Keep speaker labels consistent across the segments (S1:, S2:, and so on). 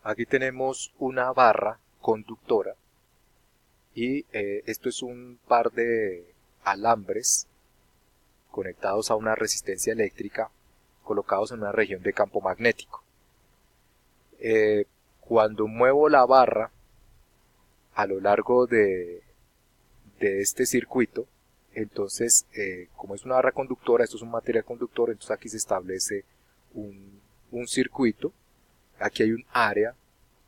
S1: Aquí tenemos una barra conductora y esto es un par de alambres conectados a una resistencia eléctrica colocados en una región de campo magnético. Cuando muevo la barra a lo largo de este circuito, entonces como es una barra conductora, esto es un material conductor, entonces aquí se establece un circuito. Aquí hay un área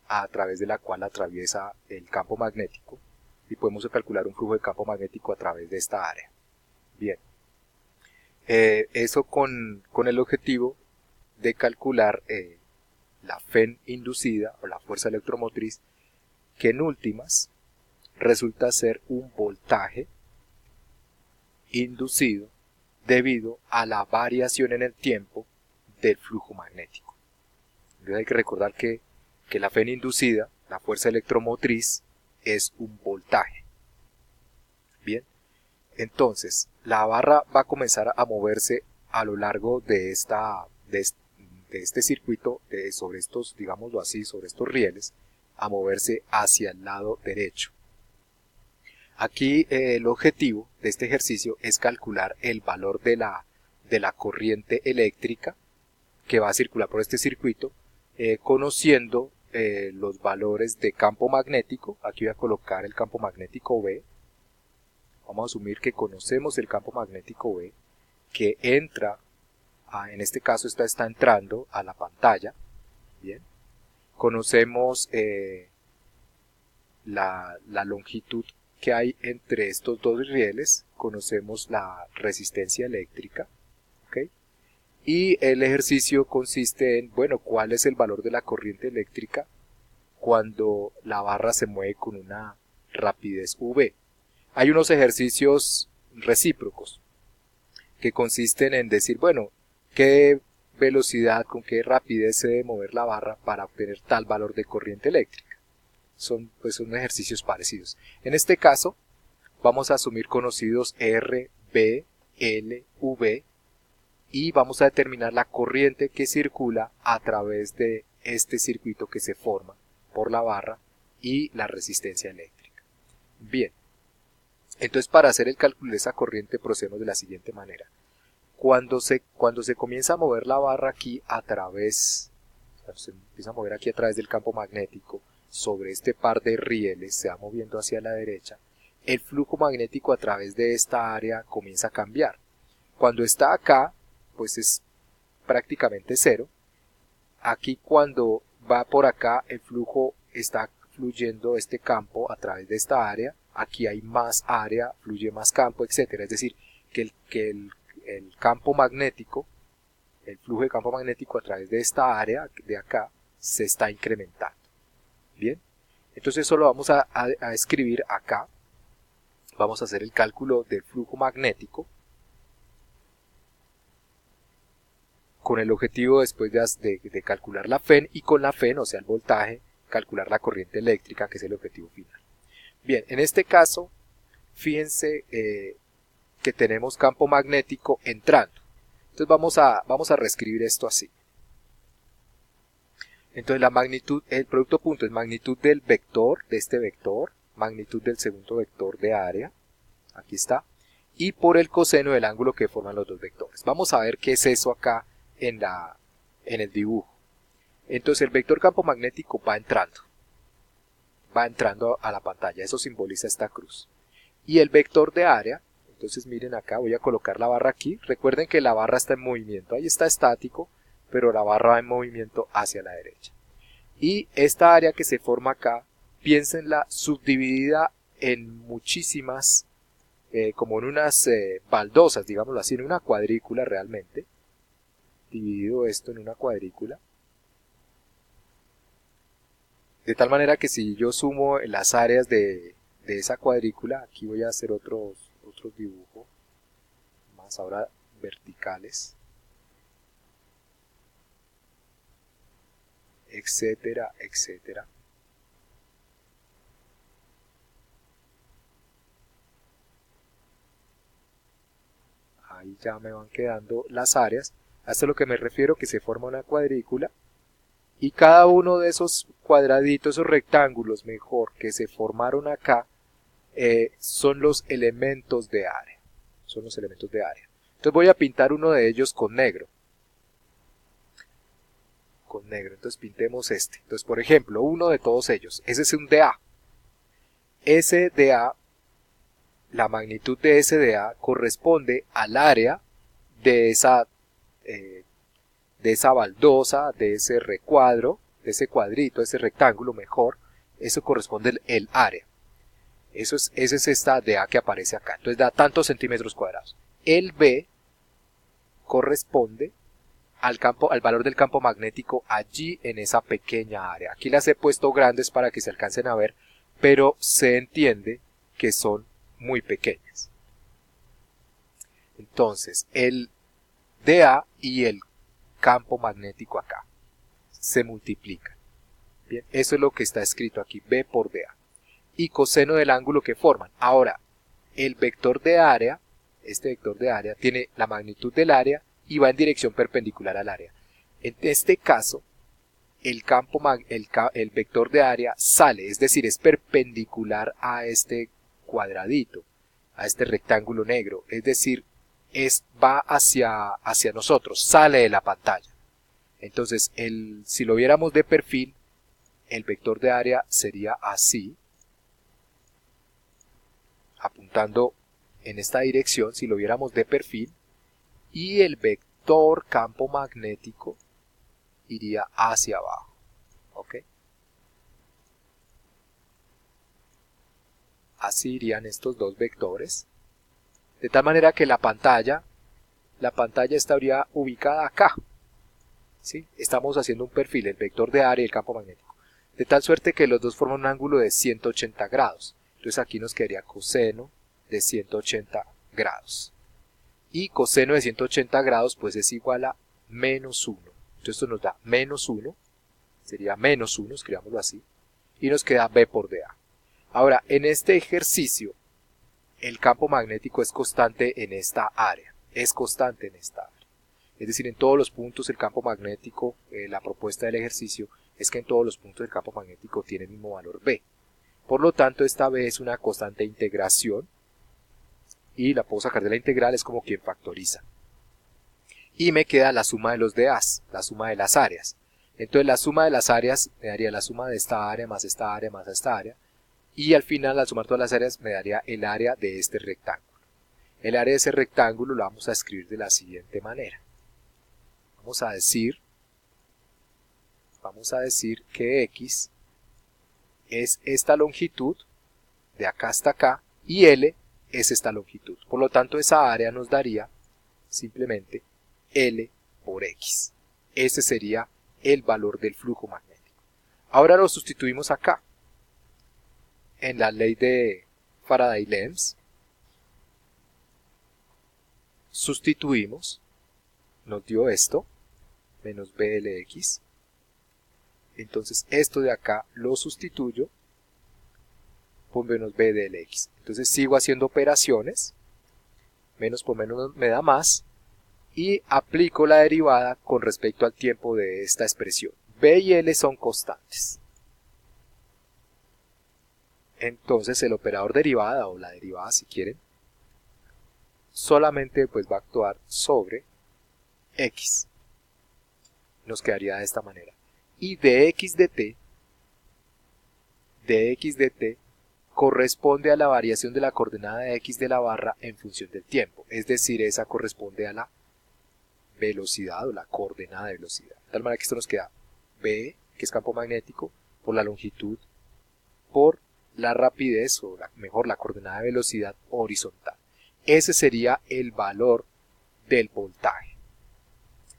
S1: a través de la cual atraviesa el campo magnético y podemos calcular un flujo de campo magnético a través de esta área. Bien, eso con el objetivo de calcular la FEN inducida o la fuerza electromotriz, que en últimas resulta ser un voltaje inducido debido a la variación en el tiempo del flujo magnético. Entonces hay que recordar que la FEN inducida, la fuerza electromotriz, es un voltaje. Bien, entonces la barra va a comenzar a moverse a lo largo de este circuito, sobre estos, digámoslo así, sobre estos rieles, a moverse hacia el lado derecho. Aquí el objetivo de este ejercicio es calcular el valor de la corriente eléctrica que va a circular por este circuito, conociendo los valores de campo magnético. Aquí voy a colocar el campo magnético B. Vamos a asumir que conocemos el campo magnético B, que entra, en este caso está entrando a la pantalla. Bien. Conocemos la longitud que hay entre estos dos rieles, conocemos la resistencia eléctrica, ¿okay? Y el ejercicio consiste en, bueno, ¿cuál es el valor de la corriente eléctrica cuando la barra se mueve con una rapidez V? Hay unos ejercicios recíprocos que consisten en decir, bueno, ¿qué velocidad, con qué rapidez se debe mover la barra para obtener tal valor de corriente eléctrica? Son ejercicios parecidos. En este caso, vamos a asumir conocidos R, B, L, V y vamos a determinar la corriente que circula a través de este circuito que se forma por la barra y la resistencia eléctrica. Bien, entonces para hacer el cálculo de esa corriente procedemos de la siguiente manera. Cuando se comienza a mover la barra aquí a través, se empieza a mover aquí a través del campo magnético, sobre este par de rieles, se va moviendo hacia la derecha, el flujo magnético a través de esta área comienza a cambiar. Cuando está acá, pues es prácticamente cero. Aquí cuando va por acá, el flujo está fluyendo este campo a través de esta área. Aquí hay más área, fluye más campo, etcétera. Es decir, que el campo magnético, el flujo de campo magnético a través de esta área de acá se está incrementando. Bien, entonces eso lo vamos a escribir acá. Vamos a hacer el cálculo del flujo magnético con el objetivo después de calcular la FEN, y con la FEN, o sea el voltaje, calcular la corriente eléctrica, que es el objetivo final. Bien, en este caso, fíjense que tenemos campo magnético entrando. Entonces vamos a reescribir esto así. Entonces la magnitud, el producto punto es magnitud del vector, de este vector, magnitud del segundo vector de área, aquí está, y por el coseno del ángulo que forman los dos vectores. Vamos a ver qué es eso acá en el dibujo. Entonces el vector campo magnético va entrando a la pantalla, eso simboliza esta cruz. Y el vector de área, entonces miren acá, voy a colocar la barra aquí. Recuerden que la barra está en movimiento, ahí está estático, pero la barra va en movimiento hacia la derecha. Y esta área que se forma acá, piénsenla subdividida en muchísimas, como en unas baldosas, digámoslo así, en una cuadrícula realmente. Dividido esto en una cuadrícula. De tal manera que si yo sumo las áreas de esa cuadrícula, aquí voy a hacer otros dibujos, más ahora verticales, etcétera, etcétera. Ahí ya me van quedando las áreas. A esto es lo que me refiero, que se forma una cuadrícula Y cada uno de esos cuadraditos o rectángulos, mejor, que se formaron acá, son los elementos de área. Son los elementos de área. Entonces voy a pintar uno de ellos con negro. Con negro. Entonces pintemos este. Entonces, por ejemplo, uno de todos ellos. Ese es un dA. Ese dA, la magnitud de ese dA corresponde al área de esa baldosa, de ese recuadro, de ese cuadrito, de ese rectángulo mejor. Eso corresponde el área. Esa es esta dA que aparece acá. Entonces da tantos centímetros cuadrados. El B corresponde al valor del campo magnético allí en esa pequeña área. Aquí las he puesto grandes para que se alcancen a ver, pero se entiende que son muy pequeñas. Entonces, el dA y el campo magnético acá se multiplican. Bien, eso es lo que está escrito aquí, B por dA. Y coseno del ángulo que forman. Ahora, el vector de área, este vector de área, tiene la magnitud del área y va en dirección perpendicular al área. En este caso, el vector de área sale, es decir, es perpendicular a este cuadradito, a este rectángulo negro, es decir, va hacia nosotros, sale de la pantalla. Entonces, si lo viéramos de perfil, el vector de área sería así, apuntando en esta dirección, si lo viéramos de perfil, y el vector campo magnético iría hacia abajo. ¿Ok? Así irían estos dos vectores, de tal manera que la pantalla estaría ubicada acá. ¿Sí? Estamos haciendo un perfil, el vector de área y el campo magnético, de tal suerte que los dos forman un ángulo de 180 grados. Entonces aquí nos quedaría coseno de 180 grados. Y coseno de 180 grados pues es igual a menos 1. Entonces esto nos da menos 1, sería menos 1, escribámoslo así, y nos queda B por dA. Ahora, en este ejercicio, el campo magnético es constante en esta área, es decir, en todos los puntos el campo magnético, la propuesta del ejercicio es que en todos los puntos el campo magnético tiene el mismo valor B. Por lo tanto, esta B es una constante de integración, y la puedo sacar de la integral, es como quien factoriza. Y me queda la suma de los dAs, la suma de las áreas. Entonces la suma de las áreas me daría la suma de esta área más esta área más esta área. Y al final, al sumar todas las áreas, me daría el área de este rectángulo. El área de ese rectángulo lo vamos a escribir de la siguiente manera. Vamos a decir que X es esta longitud, de acá hasta acá, y L es esta longitud. Por lo tanto, esa área nos daría simplemente L por X. Ese sería el valor del flujo magnético. Ahora lo sustituimos acá. En la ley de Faraday-Lenz, sustituimos, nos dio esto, menos BLX. Entonces esto de acá lo sustituyo por menos B del X. Entonces sigo haciendo operaciones, menos por menos me da más, y aplico la derivada con respecto al tiempo de esta expresión. B y L son constantes. Entonces el operador derivada, o la derivada si quieren, solamente pues va a actuar sobre X. Nos quedaría de esta manera. Y dx de t corresponde a la variación de la coordenada de x de la barra en función del tiempo. Es decir, esa corresponde a la velocidad o la coordenada de velocidad. De tal manera que esto nos queda B, que es campo magnético, por la longitud, por la rapidez, o mejor la coordenada de velocidad horizontal. Ese sería el valor del voltaje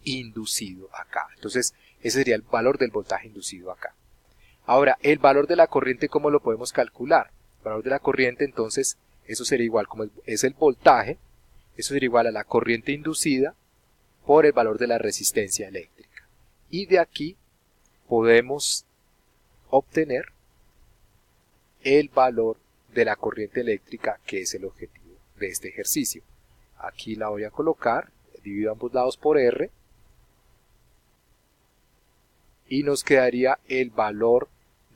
S1: inducido acá. Entonces, ese sería el valor del voltaje inducido acá. Ahora, el valor de la corriente, ¿cómo lo podemos calcular? El valor de la corriente, entonces, eso sería igual, como es el voltaje, eso sería igual a la corriente inducida por el valor de la resistencia eléctrica. Y de aquí podemos obtener el valor de la corriente eléctrica, que es el objetivo de este ejercicio. Aquí la voy a colocar, divido ambos lados por R, y nos quedaría el valor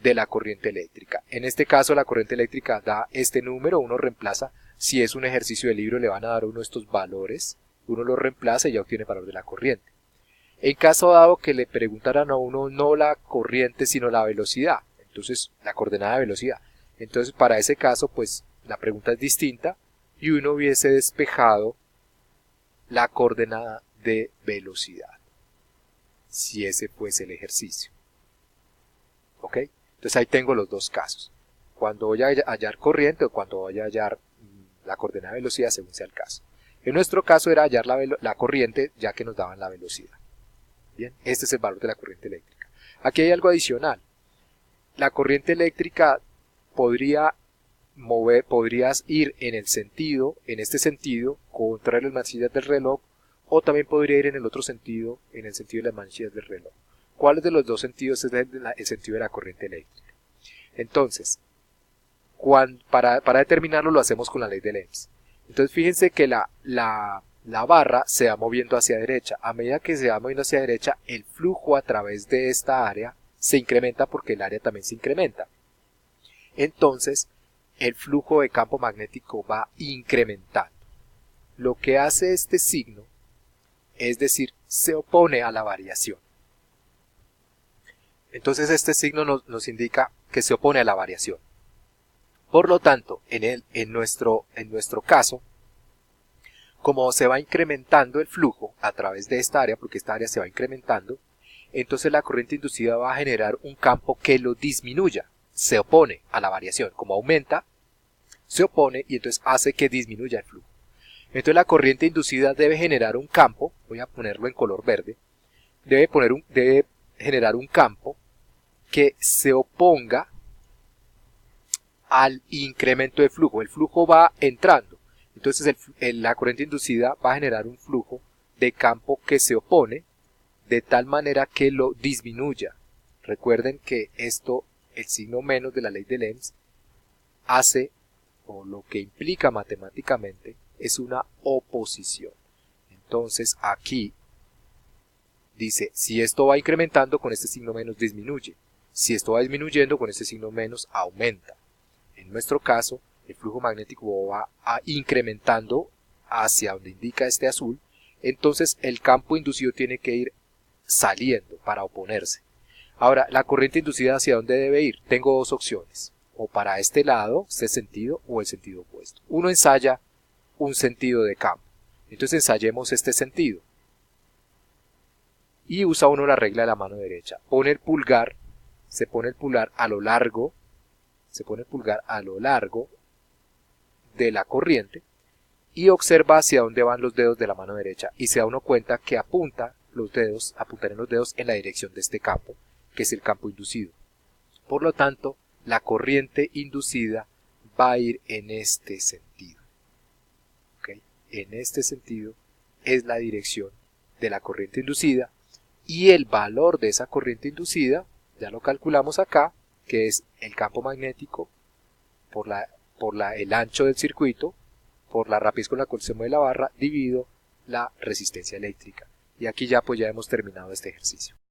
S1: de la corriente eléctrica. En este caso la corriente eléctrica da este número, uno reemplaza, si es un ejercicio de libro le van a dar uno de estos valores, uno lo reemplaza y ya obtiene el valor de la corriente. En caso dado que le preguntaran a uno no la corriente sino la velocidad, entonces la coordenada de velocidad, entonces para ese caso pues la pregunta es distinta y uno hubiese despejado la coordenada de velocidad, si ese fuese el ejercicio. ¿Ok? Entonces ahí tengo los dos casos, cuando voy a hallar corriente o cuando voy a hallar la coordenada de velocidad según sea el caso. En nuestro caso era hallar la corriente ya que nos daban la velocidad. Bien, este es el valor de la corriente eléctrica. Aquí hay algo adicional. La corriente eléctrica podrías ir en este sentido, contrario a las manecillas del reloj, o también podría ir en el otro sentido, en el sentido de las manecillas del reloj. ¿Cuál de los dos sentidos es el sentido de la corriente eléctrica? Entonces, para determinarlo lo hacemos con la ley de Lenz. Entonces fíjense que la barra se va moviendo hacia derecha. A medida que se va moviendo hacia derecha, el flujo a través de esta área se incrementa porque el área también se incrementa. Entonces, el flujo de campo magnético va incrementando. Lo que hace este signo, es decir, se opone a la variación. Entonces este signo nos indica que se opone a la variación. Por lo tanto, en nuestro caso, como se va incrementando el flujo a través de esta área, porque esta área se va incrementando, entonces la corriente inducida va a generar un campo que lo disminuya, se opone a la variación. Como aumenta, se opone y entonces hace que disminuya el flujo. Entonces la corriente inducida debe generar un campo, voy a ponerlo en color verde, debe generar un campo que se oponga al incremento de flujo. El flujo va entrando, entonces la corriente inducida va a generar un flujo de campo que se opone de tal manera que lo disminuya. Recuerden que esto, el signo menos de la ley de Lenz, hace, o lo que implica matemáticamente, es una oposición. Entonces aquí dice, si esto va incrementando, con este signo menos disminuye. Si esto va disminuyendo, con este signo menos aumenta. En nuestro caso, el flujo magnético va incrementando hacia donde indica este azul, entonces el campo inducido tiene que ir saliendo para oponerse. Ahora, la corriente inducida ¿hacia dónde debe ir? Tengo dos opciones, o para este lado, este sentido, o el sentido opuesto. Uno ensaya un sentido de campo, entonces ensayemos este sentido. Y usa uno la regla de la mano derecha. Se pone el pulgar a lo largo, de la corriente y observa hacia dónde van los dedos de la mano derecha y se da uno cuenta que apuntarán los dedos en la dirección de este campo, que es el campo inducido. Por lo tanto, la corriente inducida va a ir en este sentido. ¿Okay? En este sentido es la dirección de la corriente inducida y el valor de esa corriente inducida, ya lo calculamos acá, que es el campo magnético por el ancho del circuito, por la rapidez con la cual se mueve la barra, dividido la resistencia eléctrica. Y aquí ya hemos terminado este ejercicio.